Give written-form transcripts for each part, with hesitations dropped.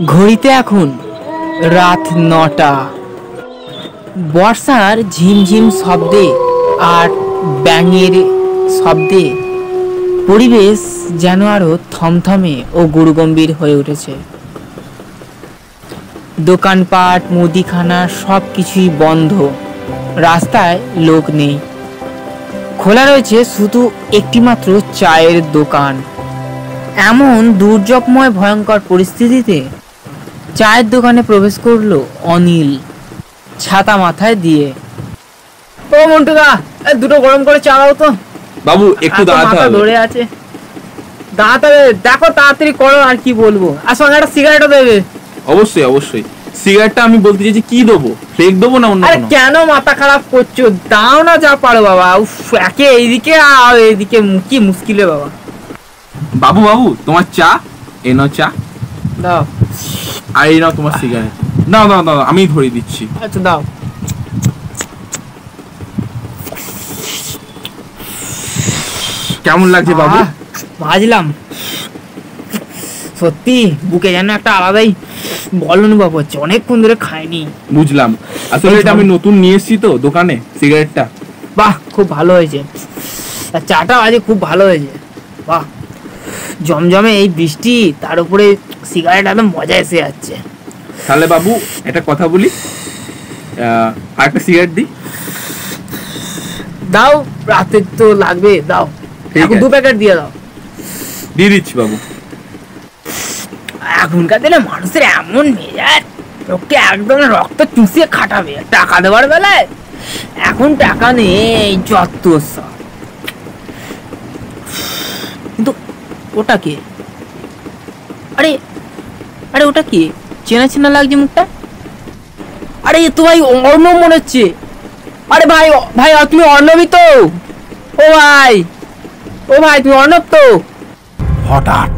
ঘড়িতে এখন রাত ৯টা। বর্ষার ঝিমঝিম শব্দে আর ব্যাঙের শব্দে পরিবেশ যেন আরো থমথমে ও গুরুগম্ভীর হয়ে উঠেছে। দোকানপাট, মুদিখানা সব কিছুই বন্ধ, রাস্তায় লোক নেই। খোলা রয়েছে শুধু একটিমাত্র চায়ের দোকান। এমন দুর্যোগময় ভয়ঙ্কর পরিস্থিতিতে চায়ের দোকানে প্রবেশ করলো অনিল, ছাতা মাথায় দিয়ে। ও মন্টুদা, দুটো গরম করে চা দাও তো। বাবু একটু দাঁড়াতে হবে। ধরে আছে, দাঁড়াতে হবে। দেখো তাড়াতাড়ি করো, আর কি বলবো। আর সঙ্গে একটা সিগারেটও দেবে। অবশ্যই অবশ্যই। সিগারেটটা আমি বলতে চাইছি কি দেবো, ফ্লেক দেবো না অন্য কোনো? কেন মাথা খারাপ করছো, দাও না যা পারো বাবা। একে এইদিকে আর এইদিকে কি মুশকিলে বাবা। বাবু বাবু তোমার চা, এ নাও চা দাও। আর এই নাও তোমার সিগারেট। দাও দাও দাও, আমি ধরিয়ে দিচ্ছি। আচ্ছা দাও। কেমন লাগছে বাবু? ভাজলাম, সত্যি বুকে যেন একটা আলাদাই বল অনুভব হচ্ছে। অনেকক্ষণ ধরে খাইনি। বুঝলাম, আসলে এটা আমি নতুন নিয়ে এসেছি তো দোকানে সিগারেটটা। বাহ, খুব ভালো হয়েছে। আর চাটা আজ খুব ভালো হয়েছে। বাহ, জমজমে এই বৃষ্টি, তার উপরে সিগারেট, একদম মজা এসে যাচ্ছে। তাহলে বাবু একটা কথা বলি, আর একটা সিগারেট দিই? দাও, রাতে তো লাগবে, দাও। এখন 2 প্যাকেট দিয়ে দাও। দিয়ে দিচ্ছি বাবু। এখনকার দিনে মানুষের এমন মেজাজ, লোককে একদম রক্ত চুষিয়ে খাটাবে টাকা দেওয়ার বেলায়। এখন টাকা নেই, যত সব। কিন্তু ওটা কে? আরে আরে ওটা কে? চেনা চেনা লাগছে মুখটা। আরে এ তো ভাই অর্ণব মনে হচ্ছে। আরে ভাই ভাই, তুমি অর্ণবই তো? ও ভাই, ও ভাই তুমি অর্ণব তো? হঠাৎ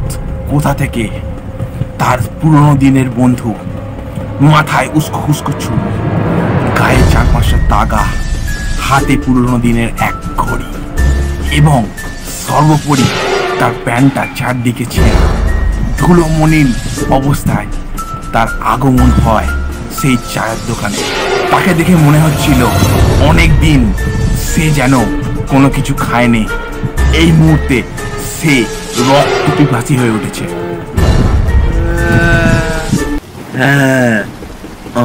কোথা থেকে তার পুরনো দিনের বন্ধু, মাথায় উস্কো খুস্কো চুল, গায়ে 4-5টা তাগা, হাতে পুরনো দিনের এক ঘড়ি এবং সর্বোপরি তার প্যান্টটা চারদিকে ছেঁড়া, ধুলোমলিন অবস্থায় তার আগমন হয় সেই চায়ের দোকানে। তাকে দেখে মনে হচ্ছিল অনেক দিন সে যেন কোনো কিছু খায়নি। এই মুহূর্তে সে রক্ত পিপাসী হয়ে উঠেছে। হ্যাঁ,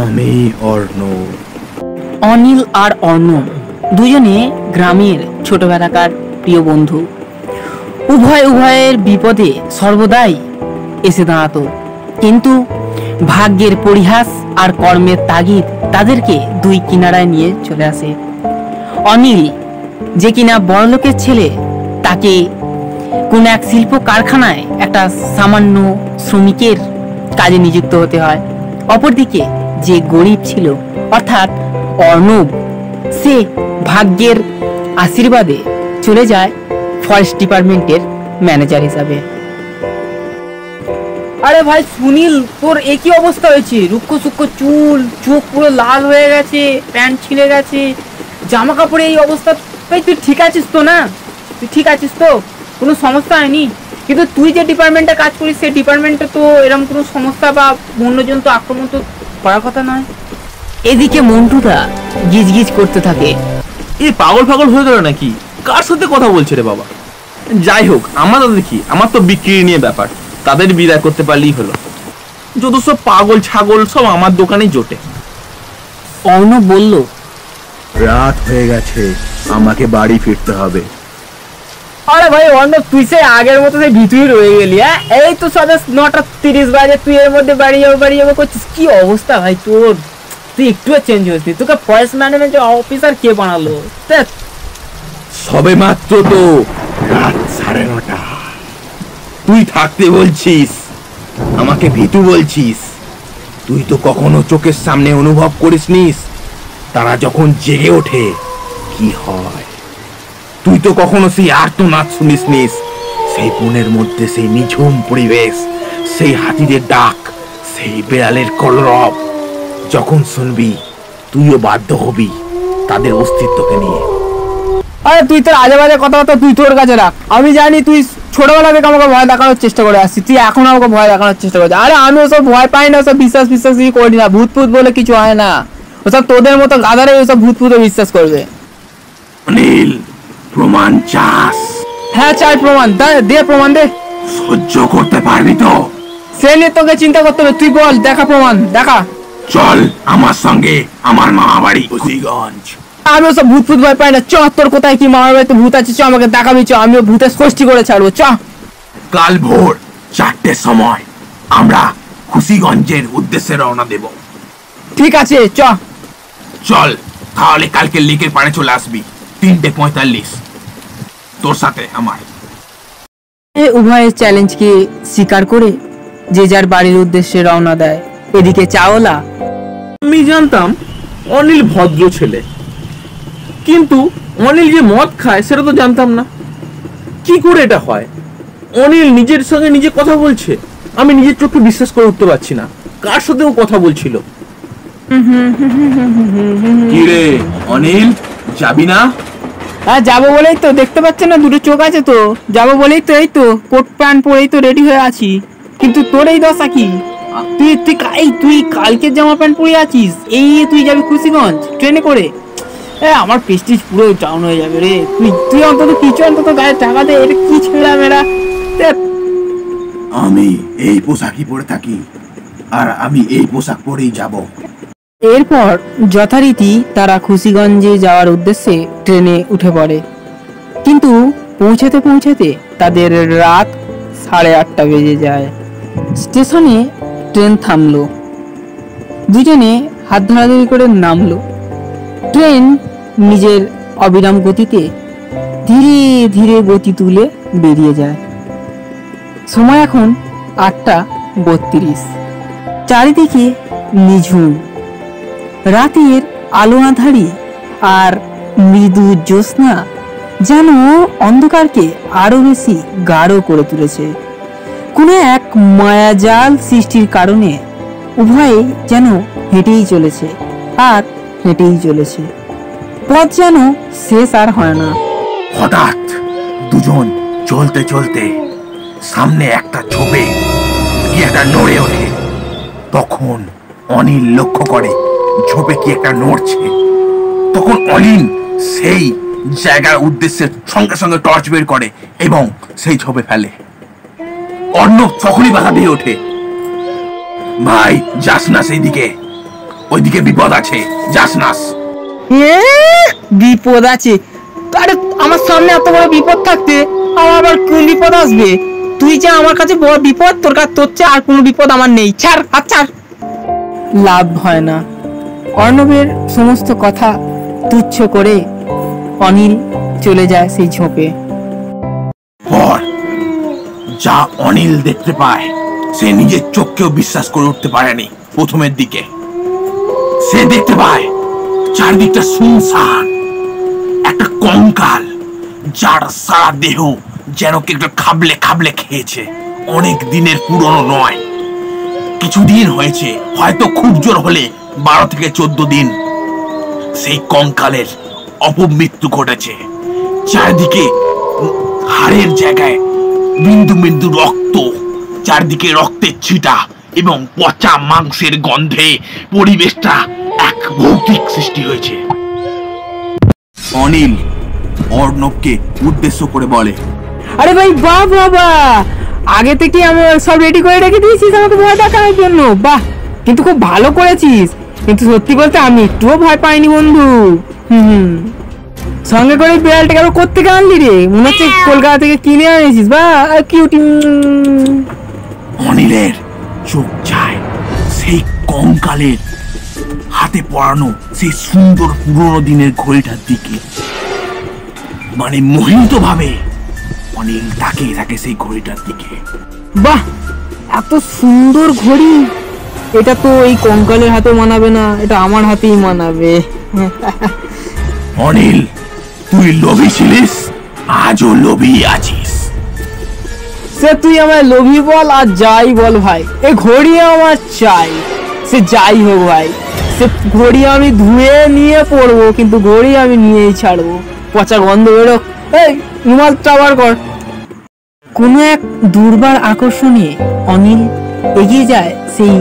আমি অর্ণব। অনিল আর অর্ণব দুজনে গ্রামের ছোটবেলাকার প্রিয় বন্ধু। উভয়ের বিপদে সর্বদাই এসে দাঁড়াতো, কিন্তু ভাগ্যের পরিহাস আর কর্মের তাগিদ তাদেরকে দুই কিনারায় নিয়ে চলে আসে। অনিল, যে কিনা বড়লোকের ছেলে, তাকে কোন এক শিল্প কারখানায় একটা সামান্য শ্রমিকের কাজে নিযুক্ত হতে হয়। অপরদিকে যে গরিব ছিল, অর্থাৎ অর্ণব, সে ভাগ্যের আশীর্বাদে চলে যায় ফরেস্ট ডিপার্টমেন্টের ম্যানেজার হিসাবে। আরে ভাই সুনীল, তোর একই অবস্থা হয়েছে। রুক্ষ সুক্ষ চুল, চোখ পুরো লাল হয়ে গেছে, প্যান্ট ছিঁড়ে গেছে, জামা কাপড়ে এই অবস্থা। ভাই তুই ঠিক আছিস তো? না তুই ঠিক আছিস তো? কোনো সমস্যা হয়নি? কিন্তু তুই যে ডিপার্টমেন্টে কাজ করিস, সেই ডিপার্টমেন্টে তো এরকম কোনো সমস্যা বা বন্যজন্তু আক্রমণ তো করার কথা নয়। এদিকে মন্টুদা গিজ গিজ করতে থাকে। এই পাগল ফাগল হয়ে গেল নাকি? কার সাথে কথা বলছে রে বাবা? যাই হোক, আমার তাদের কি, আমার তো বিক্রি নিয়ে ব্যাপার, তাদের বিদায় করতে পারলেই হলো। যত সব পাগল ছাগল সব আমার দোকানেই জোটে। অর্ণব বলল, রাত হয়ে গেছে, আমাকে বাড়ি ফিরতে হবে। আরে ভাই অর্ণব, তুই সে আগের মতো সেই ভিতরে রয়ে গেলি। হ্যাঁ, এই তো সবে 9:30 বাজে, তুই এর মধ্যে বাড়ি যাবো করছিস। কি অবস্থা ভাই তোর? তুই একটু চেঞ্জ হয়েছিস। তোকে ফরেস্ট ম্যানেজমেন্ট অফিসার কে বানালো? সবে মাত্র তো রাত 9:30। তুই থাকতে বলছিস, আমাকে ভীতু বলছিস? তুই তো কখনো চোখের সামনে অনুভব করিসনিস তারা যখন জেগে ওঠে কি হয়। তুই তো কখনো সেই আর্তনাদ শুনিসনিস, সেই বনের মধ্যে সেই নিঝুম পরিবেশ, সেই হাতিদের ডাক, সেই বেড়ালের কলরব। যখন শুনবি তুইও বাধ্য হবি তাদের অস্তিত্বকে নিয়ে। আরে তুই তোর আজে বাজে কথাবার্তা তুই তোর কাছে রাখ। আমি জানি তুই ছোটবেলা থেকে আমাকে ভয় দেখানোর চেষ্টা করে আসছি, তুই এখন আমাকে ভয় দেখানোর চেষ্টা করছিস। আরে আমি ওসব ভয় পাই না, ওসব বিশ্বাস করি না, ভূত ফুত বলে কিছু হয় না, ওসব তোদের মতো গাধারে ওসব ভূত ফুতে বিশ্বাস করবে। অনিল, প্রমাণ চাস? হ্যাঁ চাই প্রমাণ, দে প্রমাণ দে। সহ্য করতে পারবি তো? সে নিয়ে তোকে চিন্তা করতে হবে, তুই বল, দেখা প্রমাণ দেখা। চল আমার সঙ্গে আমার মামা বাড়ি কুশিগঞ্জ। আমি ওসব ভূত ফুত ভয় পাই না, চ তোর কোথায় কি মামার বাড়িতে ভূত আছে, চ আমাকে দেখাবি, চ আমিও ভূতের ষষ্ঠী করে ছাড়বো, চ। কাল ভোর 4টের সময় আমরা কুশিগঞ্জের উদ্দেশ্যে রওনা দেব। ঠিক আছে চ। চল তাহলে কালকে লেকের পাড়ে চলে আসবি 3:45 তোর সাথে আমার। উভয়ের চ্যালেঞ্জকে স্বীকার করে যে যার বাড়ির উদ্দেশ্যে রওনা দেয়। এদিকে চাওলা, আমি জানতাম অনিল ভদ্র ছেলে, কিন্তু অনিল যে মদ খায় সেটা তো জানতাম না। কি করে এটা হয়? অনিল নিজের সঙ্গে নিজে কথা বলছে, আমি নিজের চোখে বিশ্বাস করে উঠতে পারছি না। কার সাথেও কথা বলছিল? কি রে অনিল, যাবি না? হ্যাঁ যাবো বলেই তো, দেখতে পাচ্ছেন না দুটো চোখ আছে তো, যাবো বলেই তো, এই তো কোট প্যান্ট পরেই তো রেডি হয়ে আছি। কিন্তু তোর এই দশা কি? তুই কালকের জামা প্যান্ট পরে আছিস, এই তুই যাবি খুশিগঞ্জ ট্রেনে করে? আমার প্রেস্টিজ পুরো ডাউন হয়ে যাবে রে। তুই অন্তত কিছু অন্তত গায়ে টাকা দে, এটা কি ছেড়া মেরা। আমি এই পোশাকই পরে থাকি, আর আমি এই পোশাক পরেই যাব। এরপর যথারীতি তারা খুশিগঞ্জে যাওয়ার উদ্দেশ্যে ট্রেনে উঠে পড়ে, কিন্তু পৌঁছাতে পৌঁছাতে তাদের রাত 8:30 বেজে যায়। স্টেশনে ট্রেন থামলো, দুজনে হাত ধরাধরি করে নামলো। ট্রেন নিজের অবিরাম গতিতে ধীরে ধীরে গতি তুলে বেরিয়ে যায়। সময় এখন 8:32। চারিদিকে নিঝুম, রাতের আলো আঁধারি আর মৃদু জ্যোৎস্না যেন অন্ধকারকে আরো বেশি গাঢ় করে তুলেছে। কোনো এক মায়াজাল সৃষ্টির কারণে উভয়ে যেন হেঁটেই চলেছে আর হেঁটেই চলেছে, পথ যেন শেষ আর হয় না। হঠাৎ দুজন চলতে চলতে সামনে একটা ঝোপে কি একটা নড়ে ওঠে। তখন অনিল লক্ষ্য করে ঝোপে কি একটা নড়ছে। তখন অনিল সেই জায়গার উদ্দেশ্যে সঙ্গে সঙ্গে টর্চ বের করে এবং সেই ঝোপে ফেলে। অর্ণব তখনই বাধা দিয়ে ওঠে, ভাই যাস না সেইদিকে, ওইদিকে বিপদ আছে, যাস না। বিপদ আছে? আরে আমার সামনে এত বড় বিপদ থাকতে আমার আবার কোন বিপদ আসবে? তুই যা আমার কাছে বড় বিপদ, তোর চেয়ে আর কোনো বিপদ আমার নেই, ছাড় হাত ছাড়। লাভ হয় না। অর্ণবের সমস্ত কথা তুচ্ছ করে অনিল চলে যায় সেই ঝোপে। পর যা অনিল দেখতে পায় সে নিজের চোখকেও বিশ্বাস করে উঠতে পারেনি। প্রথমের দিকে সে দেখতে পায় চারদিকটা শুনশান, একটা কঙ্কাল যার সারা দেহ যেন কেউ খাবলে খাবলে খেয়েছে। অনেক দিনের পুরনো নয়, কিছুদিন হয়েছে, হয়তো খুব জোর হলে 12 থেকে 14 দিন। সেই কঙ্কালের অপমৃত্যু ঘটেছে। চারদিকে হাড়ের জায়গায় বিন্দু বিন্দু রক্ত, চারদিকে রক্তের ছিটা এবং পচা মাংসের গন্ধে পরিবেশটা এক ভৌতিক সৃষ্টি হয়েছে। অনিল অর্ণবকে উদ্দেশ্য করে বলে, আরে ভাই বাহ বাবা, আগে থেকে আমি সব রেডি করে রেখে দিয়েছিস আমাকে ভয় দেখানোর জন্য, বাহ, কিন্তু খুব ভালো করেছিস। কিন্তু সত্যি বলতে আমি একটুও ভয় পাইনি বন্ধু। সঙ্গে করে বিড়ালটাকে আবার কোত্থেকে আনলি রে? মনে হচ্ছে কলকাতা থেকে কিনে আনিস। বা কিউটি। অনিলের চোখ যায় সেই কঙ্কালের হাতে পরানো সেই সুন্দর পুরনো দিনের ঘড়িটার দিকে। মানে মোহিত ভাবে অনিল তাকিয়ে থাকে সেই ঘড়িটার দিকে। বাহ, এত সুন্দর ঘড়ি! এটা তো এই কঙ্কালের হাতে মানাবে না, এটা আমার হাতেই মানাবে। অনিল, তুই লোভী ছিলিস, আজও লোভী আছিস। সে তুই আমায় লোভী বল আর যাই বল ভাই, এই ঘড়ি আমার চাই। সে যাই হোক ভাই, সে ঘড়ি আমি ধুয়ে নিয়ে পড়বো, কিন্তু ঘড়ি আমি নিয়েই ছাড়বো। পচা গন্ধ বেরোক। এই রুমাল চাবার কর। কোনো এক দুর্বার আকর্ষণে অনিল এগিয়ে যায় সেই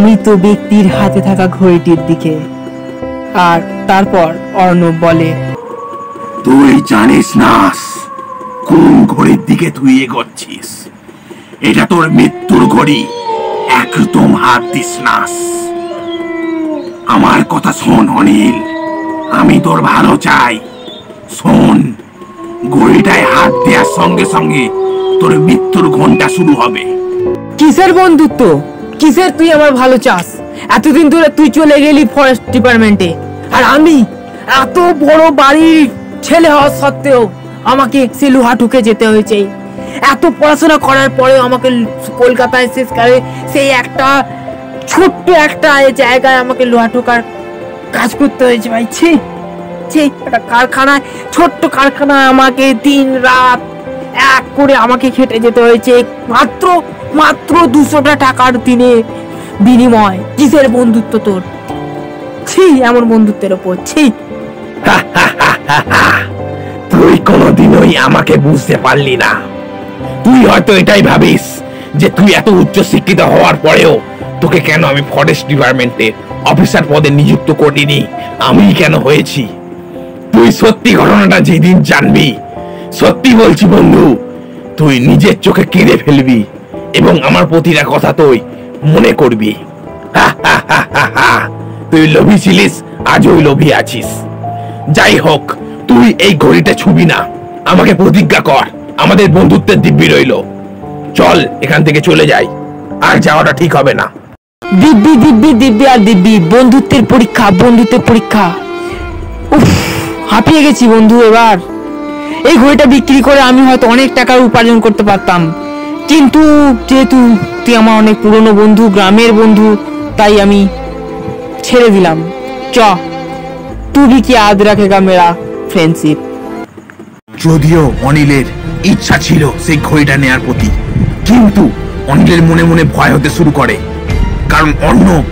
মৃত ব্যক্তির হাতে থাকা ঘড়িটির দিকে। আর তারপর অর্ণব বলে, তুই জানিস না কোন ঘড়ির দিকে তুই এগোচ্ছিস? এটা তোর মৃত্যুর ঘড়ি, একদম হাত দিস না। আমার কথা শোন অনিল, আমি তোর ভালো চাই। শোন, ঘড়িটায় হাত দেওয়ার সঙ্গে সঙ্গে তোর মৃত্যুর ঘন্টা শুরু হবে। কিসের বন্ধুত্ব? কিসের তুই আমার ভালো চাস? এতদিন ধরে তুই চলে গেলি ফরেস্ট ডিপার্টমেন্টে, আর আমি এত বড় বাড়ির ছেলে হওয়া সত্ত্বেও আমাকে সে লোহাটুকে যেতে হয়েছে। এত পড়াশোনা করার পরেও আমাকে কলকাতায় শেষকালে সেই একটা ছোট্ট একটা জায়গায় আমাকে লোহাটুকার কাজ করতে হয়েছে ভাই। ছি ছি, একটা কারখানায়, ছোট্ট কারখানায় আমাকে দিন রাত এক করে আমাকে খেটে যেতে হয়েছে মাত্র মাত্র 200টা টাকার দিনে বিনিময়। কিসের বন্ধুত্ব তোর? ছি, এমন বন্ধুত্বের ওপর ছি। তুই কোনোদিনই আমাকে বুঝতে পারলি না। তুই হয়তো এটাই ভাবিস যে তুই এত উচ্চ শিক্ষিত হওয়ার পরেও তোকে কেন আমি ফরেস্ট ডিপার্টমেন্টে অফিসার পদে নিযুক্ত করিনি, আমি কেন হয়েছি। তুই সত্যি ঘটনাটা যেদিন জানবি, সত্যি বলছি বন্ধু, তুই নিজের চোখে কেঁদে ফেলবি এবং আমার প্রতিটা কথা তুই মনে করবি। তুই লোভী ছিলিস, আজও লোভী আছিস। যাই হোক, তুই এই ঘড়িটা ছুবি না। আমাকে প্রতিজ্ঞা কর, আমাদের বন্ধুত্বের দিব্যি রইল। চল এখান থেকে চলে যাই, আর যাওয়াটা ঠিক হবে না। দিব্যি দিব্যি দিব্যি আর দিব্যি, বন্ধুত্বের পরীক্ষা, বন্ধুত্বের পরীক্ষা। উফ, হাঁপিয়ে গেছি বন্ধু। এবার এই ঘড়িটা বিক্রি করে আমি হয়তো অনেক টাকার উপার্জন করতে পারতাম, কিন্তু যেহেতু তুই আমার অনেক পুরনো বন্ধু, গ্রামের বন্ধু, তাই আমি ছেড়ে দিলাম। চ, তুই ভি কি याद रखेगा मेरा फ्रेंडशिप। যদিও অনিলের ইচ্ছা ছিল সেই ঘড়িটা নেয়ার প্রতি, কিন্তু অনিলের মনে মনে ভয় হতে শুরু করে, কারণ অর্ণব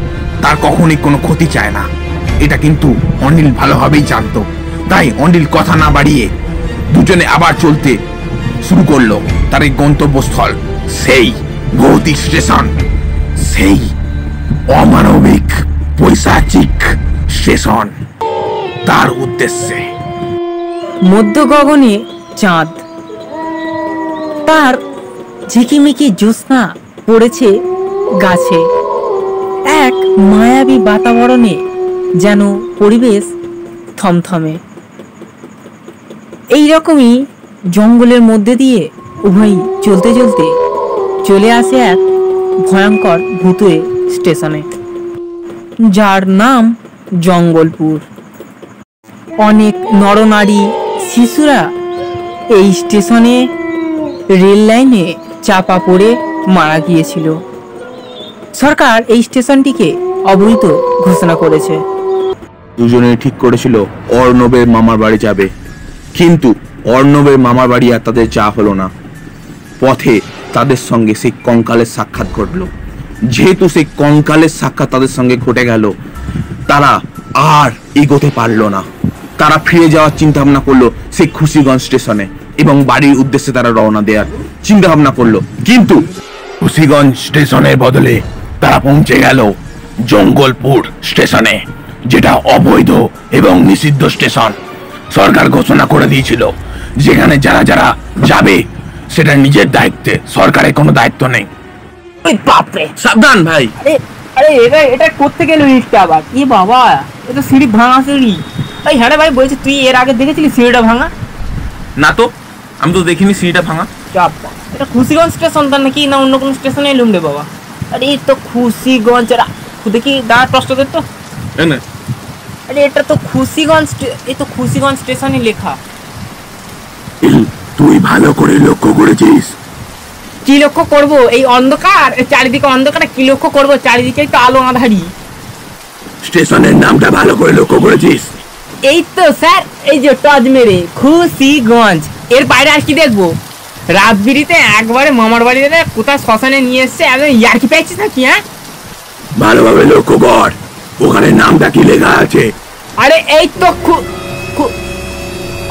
তার কখনোই কোনো ক্ষতি চায় না। এটা কিন্তু অনিল ভালোভাবেই জানতো। তাই অনিল কথা না বাড়িয়ে দুজনে আবার চলতে শুরু করলো তার এই গন্তব্যস্থল, সেই ভৌতিক স্টেশন, সেই অমানবিক পৈশাচিক স্টেশন, তার উদ্দেশ্যে। মধ্য গগনে চাঁদ, তার ঝিকিমিকি জ্যোৎস্না পড়েছে গাছে। এক মায়াবী বাতাবরণে যেন পরিবেশ থমথমে। এই রকমই জঙ্গলের মধ্যে দিয়ে উভয়ই চলতে চলতে চলে আসে এক ভয়ঙ্কর ভূতুড়ে স্টেশনে, যার নাম জঙ্গলপুর। অনেক নরনারী শিশুরা এই স্টেশনে রেল লাইনে চাপা পড়ে মারা গিয়েছিল। সরকার এই স্টেশনটিকে অবৈধ ঘোষণা করেছে। দুজনে ঠিক করেছিল অর্ণবের মামার বাড়ি যাবে, কিন্তু অর্ণবের মামার বাড়ি আর তাদের যা হলো না। পথে তাদের সঙ্গে সেই কঙ্কালের সাক্ষাৎ ঘটলো। যেহেতু সেই কঙ্কালের সাক্ষাৎ তাদের সঙ্গে ঘটে গেল, তারা আর এগোতে পারলো না। তারা ফিরে যাওয়ার চিন্তা ভাবনা করলো সেই খুশিগঞ্জ স্টেশনে এবং বাড়ির উদ্দেশ্যে তারা রওনা দেওয়ার চিন্তা ভাবনা করলো, কিন্তু খুশিগঞ্জ স্টেশনের বদলে তারা পৌঁছে গেল জঙ্গলপুর স্টেশনে, যেটা অবৈধ এবং নিষিদ্ধ স্টেশন। সরকার ঘোষণা করে দিয়েছিল যেখানে যারা যারা যাবে সেটা নিজের দায়িত্বে, সরকারের কোনো দায়িত্ব নেই। ওই বাপরে, সাবধান ভাই। আরে আরে এটা এটা করতে গেল লিফটটা আবার? কি বাবা, এটা সিঁড়ি ভাঙা সিঁড়ি। এই হ্যাঁ রে ভাই, বলছি তুই এর আগে দেখেছিলি সিঁড়িটা ভাঙা? না তো, আমি তো দেখিনি সিঁড়িটা ভাঙা। চাপ, এটা খুশিগঞ্জ স্টেশন তার নাকি, না অন্য কোনো স্টেশনে এলুম রে বাবা? আরে এই তো খুশিগঞ্জ, দেখি দাঁড়া টসটা তো। আরে এটা তো খুশিগঞ্জ, এই তো খুশিগঞ্জ স্টেশনে লেখা। তুই ভালো করে লক্ষ্য করেছিস? কি লক্ষ্য করবো? এই অন্ধকার, চারিদিকে অন্ধকার, কি লক্ষ্য করবো? চারিদিকে তো আলো আঁধারি। স্টেশনের নামটা ভালো করে লক্ষ্য করেছিস? এই তো স্যার, এই যে টজ মেরে খুশিগঞ্জ, এর বাইরে আর কি দেখবো? রাত বিড়িতে একবারে মামার বাড়িতে কোথায় শ্মশানে নিয়ে এসছে, একদম ইয়ার্কি পাইছিস নাকি? হ্যাঁ, ভালোভাবে লক্ষ্য কর, ওখানে নামটা কি লেখা আছে? আরে এই তো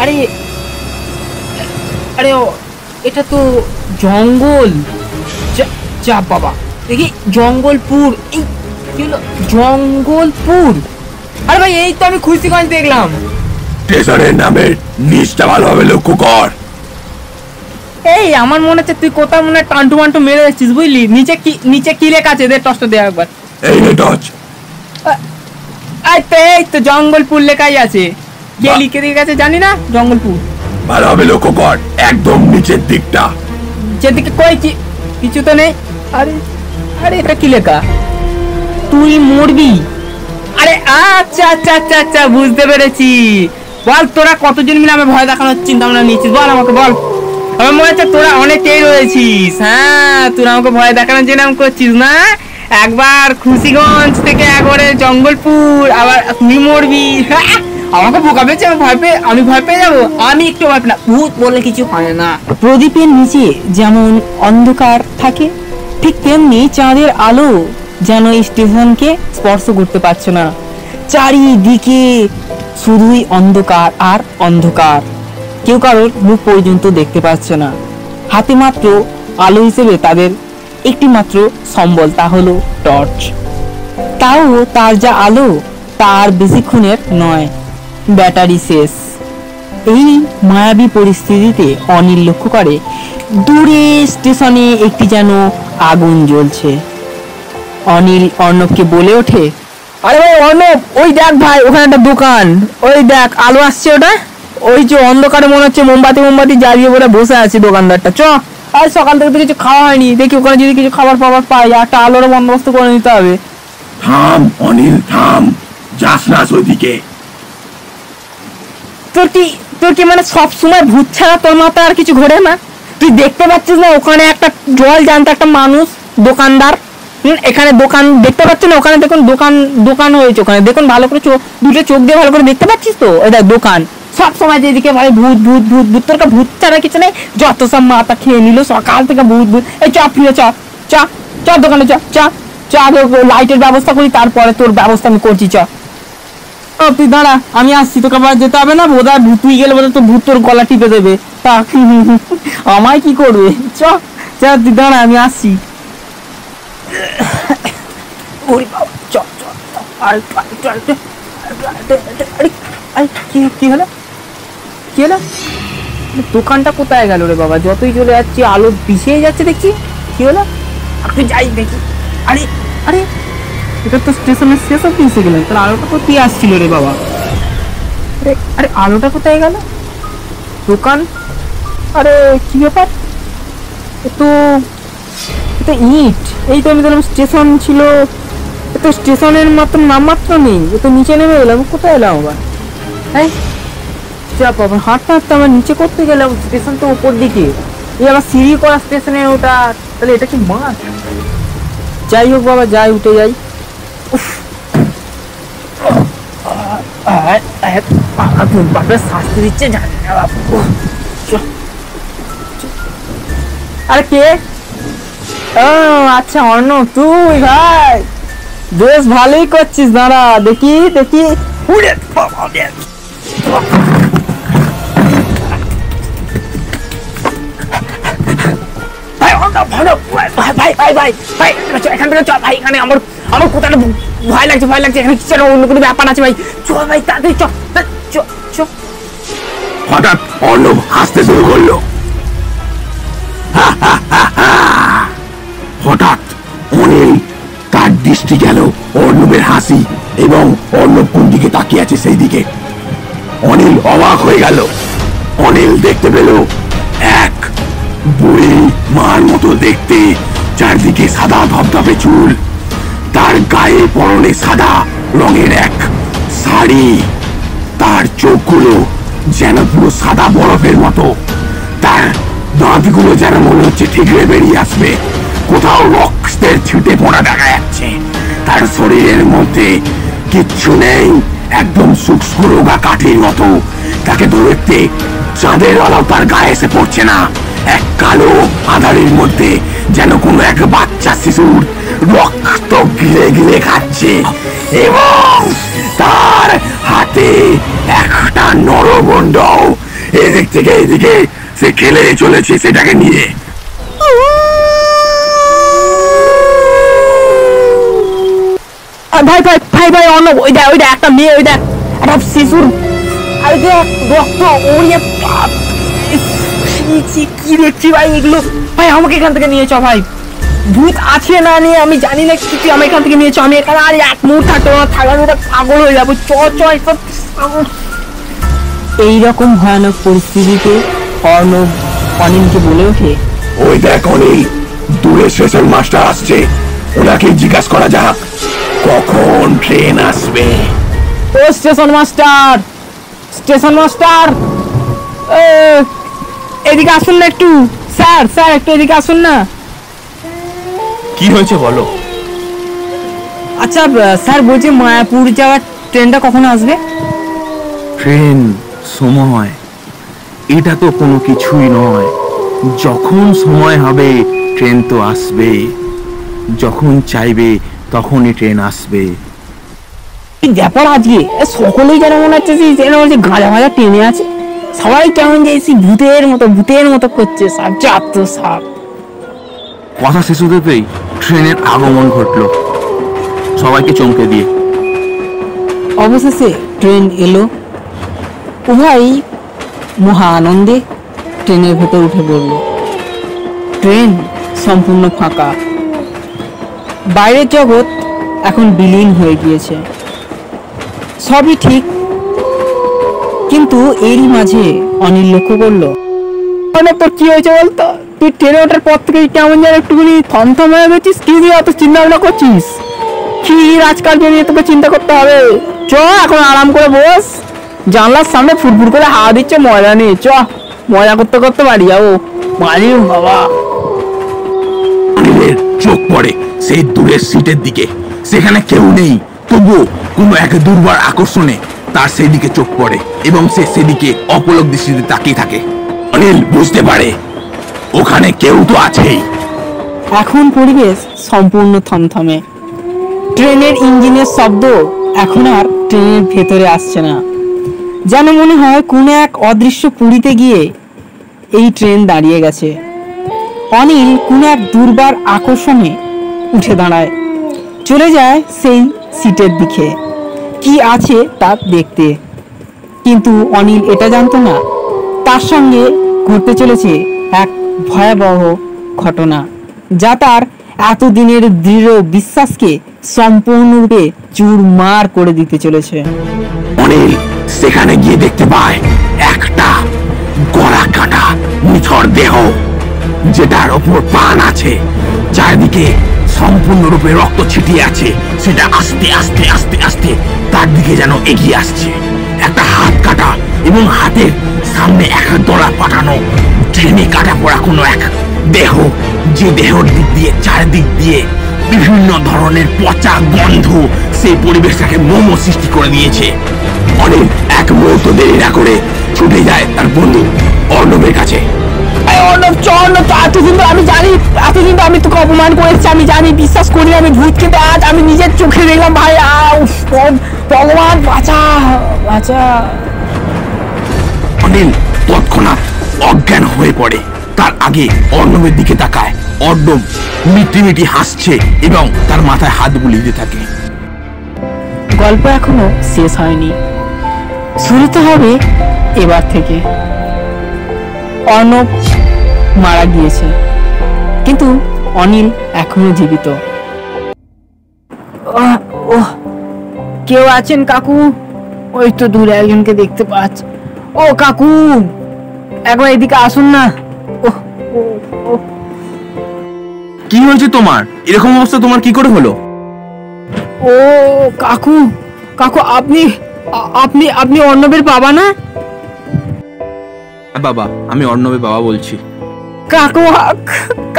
আরে আরে এটা তো জঙ্গল। যা বাবা, দেখি জঙ্গলপুর। এই কি হলো? জঙ্গলপুর। আরে ভাই, এই তো আমি খুশিগঞ্জ দেখলাম। স্টেশনের নামের নিচটা ভালোভাবে লক্ষ্য কর। এই আমার মনে হচ্ছে তুই কোথাও মনে হয় টান্টু মান্টু মেরে যাচ্ছিস, বুঝলি? নিচে কি লেখা আছে? দে টসটা দে একবার। এই নে টর্চ। এই তো জঙ্গলপুর লেখাই আছে। কে লিখে দিয়ে গেছে জানি না। জঙ্গলপুর ভালোভাবে লক্ষ্য কর, একদম নিচের দিকটা। যেদিকে কই কিছু তো নেই। আরে আরে এটা কি লেখা? তুই মরবি। আরে আচ্ছা আচ্ছা আচ্ছা আচ্ছা, বুঝতে পেরেছি। বল, তোরা কতজন মিলে আমি ভয় দেখানোর চিন্তা ভাবনা নিয়েছিস? বল আমাকে, বল। আমার মনে হচ্ছে তোরা অনেকেই রয়েছিস। হ্যাঁ, তোরা আমাকে ভয় দেখানোর জন্য করছিস না? একবার খুশিগঞ্জ থেকে একবারে জঙ্গলপুর, আবার তুই মরবি। আমাকে বোকা পেয়েছে, আমি ভয় পেয়ে যাবো? আমি একটু ভয় না, ভূত বলে কিছু হয় না। প্রদীপের নিচে যেমন অন্ধকার থাকে, ঠিক তেমনি চাঁদের আলো যেন স্টেশনকে স্পর্শ করতে পারছে না। চারিদিকে শুধুই অন্ধকার আর অন্ধকার। কেউ কারোর মুখ পর্যন্ত দেখতে পাচ্ছে না। হাতে মাত্র আলো হিসেবে তাদের একটি মাত্র সম্বল, তা হলো টর্চ। তাও তার যা আলো তার বেশিক্ষণের নয়, ব্যাটারি শেষ। এই মায়াবী পরিস্থিতিতে অনিল লক্ষ্য করে দূরে স্টেশনে একটি যেন আগুন জ্বলছে। অনিল অর্ণবকে বলে ওঠে, আরে ভাই অর্ণব, ওই দেখ ভাই, ওখানে একটা দোকান। ওই দেখ আলো আসছে, ওটা ওই যে অন্ধকারে মনে হচ্ছে মোমবাতি জ্বালিয়ে বলে বসে আছে দোকানদারটা। চ, আজ সকাল থেকে তো কিছু খাওয়া হয়নি, দেখি ওখানে যদি কিছু খাবার পাই, একটা আলোর বন্দোবস্ত করে নিতে হবে। থাম অনিল, থাম, যাস না ওইদিকে। তোর কি মানে সব সময় ভূত ছাড়া তোর মাথায় আর কিছু ঘোরে না? তুই দেখতে পাচ্ছিস না ওখানে একটা জল জানতো একটা মানুষ, দোকানদার। এখানে দোকান দেখতে পাচ্ছ না? ওখানে দেখুন দোকান হয়েছে। ওখানে দেখুন ভালো করে দুটো চোখ দিয়ে ভালো করে দেখতে পাচ্ছিস তো? ওই দেখ দোকান। সব সময় যেদিকে ভাই ভূত ভূত ভূত ভূত, তোর ভূত ছাড়া কিছু নেই। যত সব মাথা খেয়ে নিল সকাল থেকে ভূত ভূত। এই চ, ফিরে চ চ চ দোকানে চ চ চ, আগে লাইটের ব্যবস্থা করি, তারপরে তোর ব্যবস্থা আমি করছি। চ, তুই দাঁড়া, আমি আসছি। তোকে আবার যেতে হবে না? বোধ হয় তুই গেলে বোধ হয় তোর ভূত তোর গলা টিপে দেবে। তা আমায় কি করবে? চ চ, তুই দাঁড়া, আমি আসছি। কি হলো? দোকানটা কোথায় গেল রে বাবা? যতই চলে যাচ্ছি আলো পিছিয়ে যাচ্ছে দেখছি। কি হলো? আপনি যাই দেখি। আরে আরে, এটা তো স্টেশনের শেষ অব্দি এসে গেলাম। তাহলে আলোটা কোথায় আসছিল রে বাবা? আরে আলোটা কোথায় গেল? দোকান, আরে কি ব্যাপার? তো ইট। এই তো আমি দেখলাম স্টেশন ছিল, তো স্টেশনের মাত্র নামমাত্র নেই। এ তো নিচে নেমে গেলাম। কোথায় এলাম আবার? হ্যাঁ, যা বাবা, হাঁটতে হাঁটতে আমার নিচে করতে গেলাম। স্টেশন তো উপর দিকে, এই আবার সিঁড়ি করা স্টেশনে ওটা। তাহলে এটা কি মাঠ? যাই হোক বাবা, যাই, উঠে যাই। বাপরে শাস্তি দিচ্ছে, জানি না বাবু। আরে কে? ও আচ্ছা, অর্ণব তুই? ভাই বেশ ভালোই করছিস, দাঁড়া দেখি। এখান থেকে চল ভাই, এখানে আমার কোথাও ভয় লাগছে, এখানে কিছু অন্য কোনো ব্যাপার আছে ভাই। চল ভাই, তাড়াতাড়ি চ। হঠাৎ অর্ণব হাসতে শুরু করলো। হঠাৎ অনিল তার দৃষ্টি গেল অর্ণবের হাসি এবং অর্ণব কোন দিকে তাকিয়ে আছে সেই দিকে। অনিল অবাক হয়ে গেল। অনিল দেখতে পেল এক বুড়ি মার মতো দেখতে, চারদিকে সাদা ধবধবে চুল, তার গায়ে পরনে সাদা রঙের এক শাড়ি, তার চোখগুলো যেন পুরো সাদা বরফের মতো, তার দাঁতগুলো যেন মনে হচ্ছে ঠিকরে বেরিয়ে আসবে, কোথাও রক্তের ছিটে পড়া দেখা যাচ্ছে, তার শরীরের মধ্যে কিচ্ছু নেই, একদম শুষ্ক রোগা কাঠির মতো। তাকে দেখতে চাঁদের আলো তার গায়ে এসে পড়ছে না। এক কালো আধারের মধ্যে যেন কোনো এক বাচ্চা শিশুর রক্ত গিলে গিলে খাচ্ছে এবং তার হাতে একটা নরগন্ড এদিক থেকে এদিকে সে খেলে চলেছে সেটাকে নিয়ে। ভাই ভাই ভাই ভাই অর্ণব, ওই দেখ একটা মেয়ে, ওই দেখ একটা শিশুর, আর দেখ রক্ত, ওরে কি দেখছি ভাই এগুলো। ভাই আমাকে এখান থেকে নিয়ে চ ভাই, ভূত আছে না নিয়ে আমি জানি না কিছু, আমি এখান থেকে নিয়ে চ, আমি এখানে আর এক মুহূর্ত থাকতে থাকার পাগল হয়ে যাবো। চ চ। এইরকম ভয়ানক পরিস্থিতিতে অর্ণব অনিলকে বলে ওঠে, ওই দেখ অনিল, দূরে স্টেশন মাস্টার আসছে, ওনাকে জিজ্ঞাসা করা যাক কখন ট্রেন আসবে। ও স্টেশন মাস্টার, স্টেশন মাস্টার, এদিকে আসুন না একটু। স্যার স্যার একটু এদিকে আসুন না। কি হয়েছে বলো। আচ্ছা স্যার, বলছি মায়াপুর যাওয়ার ট্রেনটা কখন আসবে? ট্রেন সময়, এটা তো কোনো কিছুই নয়। যখন সময় হবে ট্রেন তো আসবে, যখন চাইবে তখনই ট্রেন আসবে। ব্যাপার আজকে সকলেই যেন মনে হচ্ছে যে গাঁজা ভাজা ট্রেনে আছে, সবাই কেমন যে ভূতের মতো করছে, সাপ চাপ তো সাপ। কথা শেষ হতেই ট্রেনের আগমন ঘটলো সবাইকে চমকে দিয়ে। অবশেষে ট্রেন এলো। উভয় মহা আনন্দে ট্রেনের ভেতর উঠে পড়ল। ট্রেন সম্পূর্ণ ফাঁকা, বাইরের জগৎ এখন বিলীন হয়ে গিয়েছে। সবই ঠিক, কিন্তু এরই মাঝে অনিল লক্ষ্য করলো, তোর কি হয়েছে বলতো? তুই ট্রেনে ওঠার পর থেকে কেমন যেন একটুখানি থমথম হয়ে গেছিস, কি দিয়ে অত চিন্তা ভাবনা করছিস? কি রাজকার্য নিয়ে তোকে চিন্তা করতে হবে? চ এখন আরাম করে বস, জানলার সামনে ফুটফুট করে হাওয়া দিচ্ছে, মজা নেই। চ মজা করতে করতে বাড়ি যাবো। বাড়ি বাবা। অনিলের চোখ পড়ে সেই দূরের সিটের দিকে, সেখানে কেউ নেই, তবুও কোনো এক দুর্বার আকর্ষণে তার সেই দিকে চোখ পড়ে এবং সে সেদিকে অপলক দৃষ্টিতে তাকিয়ে থাকে। অনিল বুঝতে পারে ওখানে কেউ তো আছেই। এখন পরিবেশ সম্পূর্ণ থমথমে। ট্রেনের ইঞ্জিনের শব্দ এখন আর ট্রেনের ভেতরে আসছে না, যেন মনে হয় কোনো এক অদৃশ্য পুরীতে গিয়ে এই ট্রেন দাঁড়িয়ে গেছে। অনিল কোনো এক দুর্বার আকর্ষণে উঠে দাঁড়ায়, চলে যায় সেই সিটের দিকে, কি আছে তা দেখতে। কিন্তু অনিল এটা জানতো না, তার সঙ্গে ঘটতে চলেছে এক ভয়াবহ ঘটনা, যা তার এতদিনের দৃঢ় বিশ্বাসকে সম্পূর্ণরূপে চুরমার করে দিতে চলেছে। অনিল সেখানে গিয়ে দেখতে পায় একটা গলা কাটা নিথর দেহ, যেটার ওপর প্রাণ আছে, চারিদিকে সম্পূর্ণরূপে রক্ত ছিটিয়ে আছে। সেটা আস্তে আস্তে আস্তে আস্তে তার দিকে যেন এগিয়ে আসছে। একটা হাত কাটা এবং হাতের সামনে এক দড়া পাঠানো ট্রেনে কাটা পড়া কোনো এক দেহ, যে দেহর দিক দিয়ে চারিদিক দিয়ে বিভিন্ন ধরনের পচা গন্ধ সেই পরিবেশটাকে মোমো সৃষ্টি করে দিয়েছে। অনিল এক মুহূর্ত দেরি না করে ছুটে যায় তার বন্ধু অর্ণবের কাছে। অর্ণব চ, অর্ণব চ, এতদিন তো আমি জানি, এতদিন তো আমি তোকে অপমান করেছি, আমি জানি, বিশ্বাস করি আমি ভূত, কিন্তু আজ আমি নিজের চোখে দেখলাম ভাই। ভগবান বাঁচা বাঁচা। অনিল তৎক্ষণাৎ অজ্ঞান হয়ে পড়ে। তার আগে অর্ণবের দিকে তাকায়, অর্ণব মিটিমিটি হাসছে এবং তার মাথায় হাত বুলিয়ে দিতে থাকে। গল্প এখনো শেষ হয়নি, শুরুতে হবে এবার থেকে। অর্ণব মারা গিয়েছে, কিন্তু অনিল এখনো জীবিত। কেউ আছেন কাকু? ওই তো দূরে একজনকে দেখতে পাচ্ছি। ও কাকু, একবার এদিকে আসুন না। কি হয়েছে তোমার? এরকম অবস্থা তোমার কি করে হলো? ও কাকু, কাকু আপনি আপনি আপনি অর্ণবের বাবা না? বাবা, আমি অর্ণবের বাবা বলছি। কাকু,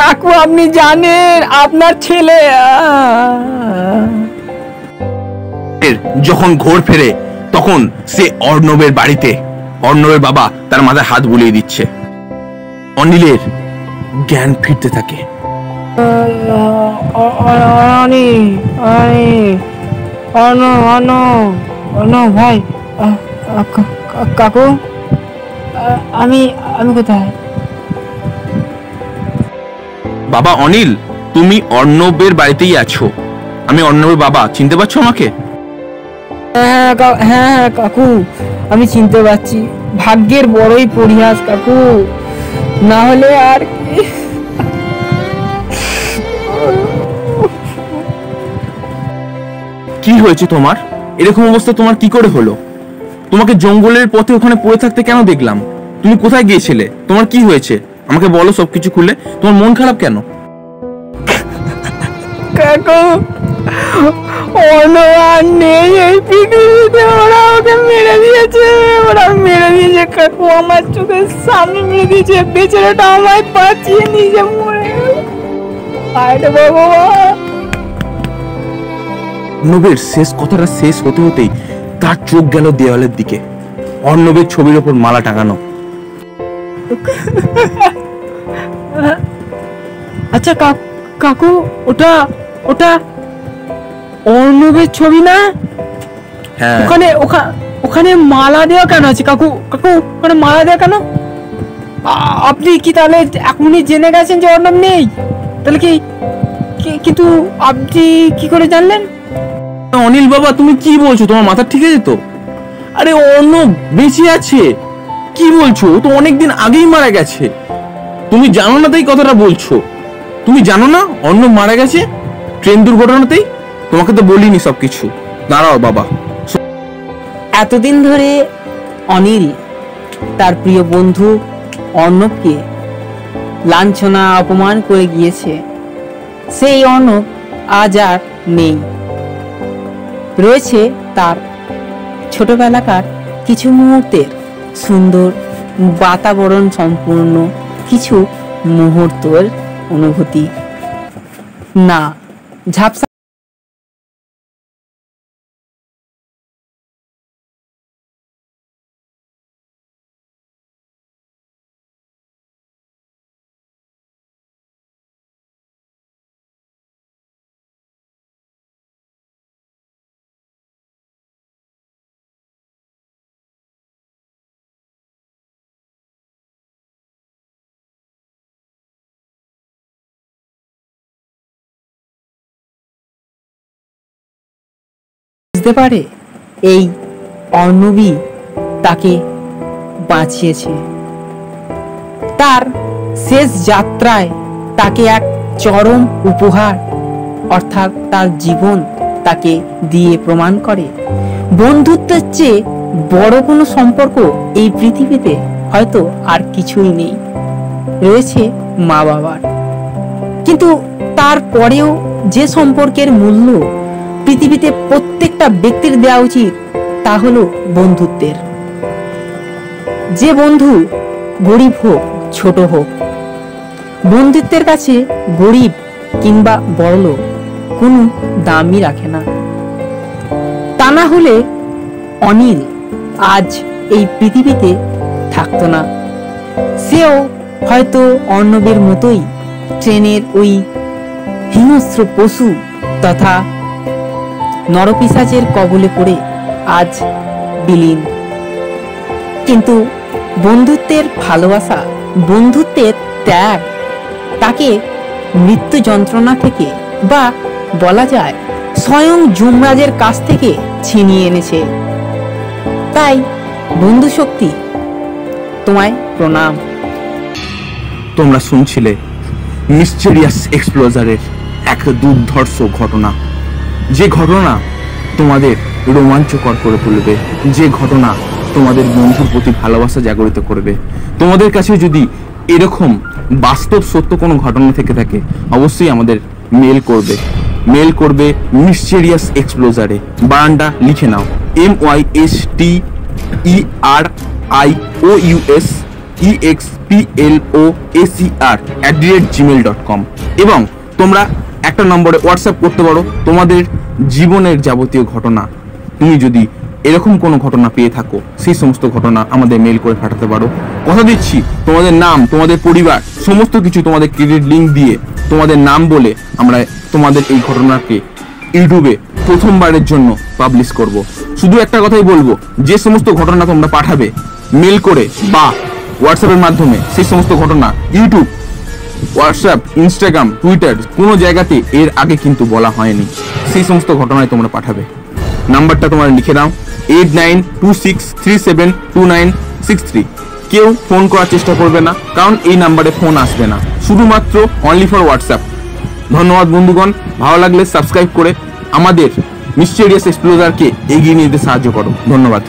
কাকু আপনি জানেন আপনার ছেলে যখন ঘোর ফেরে তখন সে অর্ণবের বাড়িতে, অর্ণবের বাবা তার মাথায় হাত বুলিয়ে দিচ্ছে। অনিলের জ্ঞান ফিরতে থাকে। ভাই, কাকু আমি আমি কোথায়? বাবা অনিল, তুমি অর্ণবের বাড়িতেই আছো। আমি অর্ণবের বাবা, চিনতে পারছো আমাকে? হ্যাঁ কাকু, আমি চিনতে পারছি। ভাগ্যের বড়ই পরিহাস কাকু, না হলে আর কি হয়েছে তোমার? এরকম অবস্থা তোমার কি করে হলো? তোমাকে জঙ্গলের পথে ওখানে পড়ে থাকতে কেন দেখলাম? তুমি কোথায় গিয়েছিলে? তোমার কি হয়েছে আমাকে বলো সবকিছু খুলে। তোমার মন খারাপ কেন? কাকু, অর্ণব নেই এই পৃথিবীতে, ওরা ওকে মেরে দিয়েছে, কাকু। আমার চোখের সামনে মেরে দিয়েছে। বেচারাটা আমায় বাঁচিয়ে নিজে মরে গেল। আরে বাবা, অর্ণবের শেষ কথাটা শেষ হতে হতেই তার চোখ গেল দেওয়ালের দিকে। অর্ণবের ছবির ওপর মালা টাঙানো। আচ্ছা কাকু, ওটা অর্ণবের ছবি না? হ্যাঁ। ওখানে মালা দেওয়া কেন আছে কাকু? ওখানে মালা দেওয়া কেন? আপনি কি তাহলে এখনই জেনে গেছেন যে অর্ণব নেই? তাহলে কিন্তু আপনি কি করে জানলেন? অনিল বাবা, তুমি কি বলছো? তোমার মাথা ঠিক আছে তো? আরে অর্ণব বেঁচে আছে। কি বলছো? ও তো অনেকদিন আগেই মারা গেছে। তুমি জানো না তাই কথাটা বলছো? তুমি জানো না অর্ণব মারা গেছে ট্রেন দুর্ঘটনাতেই? তোমাকে তো বলিনি সবকিছু। দাঁড়াও বাবা। এতদিন ধরে অনিল তার প্রিয় বন্ধু অর্ণবকে লাঞ্ছনা অপমান করে গিয়েছে। সেই অর্ণব আজ আর নেই। রয়েছে তার ছোটবেলাকার কিছু মুহূর্তের সুন্দর বাতাবরণ সম্পূর্ণ কিছু মুহূর্তের অনুভূতি। না ঝাপসা বুঝতে পারে এই অর্ণবই তাকে বাঁচিয়েছে। তার শেষ যাত্রায় তাকে এক চরম উপহার অর্থাৎ তার জীবন তাকে দিয়ে প্রমাণ করে বন্ধুত্বের চেয়ে বড় কোনো সম্পর্ক এই পৃথিবীতে হয়তো আর কিছুই নেই। রয়েছে মা বাবার, কিন্তু তারপরেও যে সম্পর্কের মূল্য পৃথিবীতে প্রত্যেকটা ব্যক্তির দেওয়া উচিত তা হলো বন্ধুত্বের। যে বন্ধু গরিব হোক ছোট হোক, বন্ধুত্বের কাছে গরিব কিংবা বড়লোক কোনো দামই রাখে না। তা না হলে অনিল আজ এই পৃথিবীতে থাকতো না। সেও হয়তো অর্ণবের মতোই ট্রেনের ওই হিংস্র পশু তথা নরপিশাচের কবলে পড়ে আজ বিলীন। কিন্তু বন্ধুত্বের ভালোবাসা, বন্ধুত্বের ত্যাগ তাকে মৃত্যু যন্ত্রণা থেকে বা বলা যায় স্বয়ং যমরাজের কাছ থেকে ছিনিয়ে এনেছে। তাই বন্ধু শক্তি, তোমায় প্রণাম। তোমরা শুনছিলে মিস্টেরিয়াস এক্সপ্লোজারের এক দুর্ধর্ষ ঘটনা। যে ঘটনা তোমাদের রোমাঞ্চকর করে তুলবে, যে ঘটনা তোমাদের বন্ধুর প্রতি ভালোবাসা জাগরিত করবে। তোমাদের কাছে যদি এরকম বাস্তব সত্য কোনো ঘটনা থেকে থাকে অবশ্যই আমাদের মেল করবে মিস্টেরিয়াস এক্সপ্লোজারে। বারান্ডা লিখে নাও mysterousexploacer@gmail.com এবং তোমরা একটা নম্বরে হোয়াটসঅ্যাপ করতে পারো তোমাদের জীবনের যাবতীয় ঘটনা। তুমি যদি এরকম কোনো ঘটনা পেয়ে থাকো সেই সমস্ত ঘটনা আমাদের মেল করে পাঠাতে পারো। কথা দিচ্ছি তোমাদের নাম, তোমাদের পরিবার, সমস্ত কিছু তোমাদের ক্রেডিট লিঙ্ক দিয়ে তোমাদের নাম বলে আমরা তোমাদের এই ঘটনাকে ইউটিউবে প্রথমবারের জন্য পাবলিশ করব। শুধু একটা কথাই বলবো, যে সমস্ত ঘটনা তোমরা পাঠাবে মেল করে বা হোয়াটসঅ্যাপের মাধ্যমে সেই সমস্ত ঘটনা ইউটিউব হোয়াটসঅ্যাপ, ইনস্টাগ্রাম, টুইটার কোনো জায়গাতে এর আগে কিন্তু বলা হয়নি। সেই সমস্ত ঘটনায় তোমরা পাঠাবে। নাম্বারটা তোমরা লিখে দাও 8926372963। কেউ ফোন করার চেষ্টা করবে না, কারণ এই নাম্বারে ফোন আসবে না, শুধুমাত্র অনলি ফর হোয়াটসঅ্যাপ। ধন্যবাদ বন্ধুগণ, ভালো লাগলে সাবস্ক্রাইব করে আমাদের মিস্টেরিয়াস এক্সপ্লোজারকে এগিয়ে নিয়ে যেতে সাহায্য করো। ধন্যবাদ।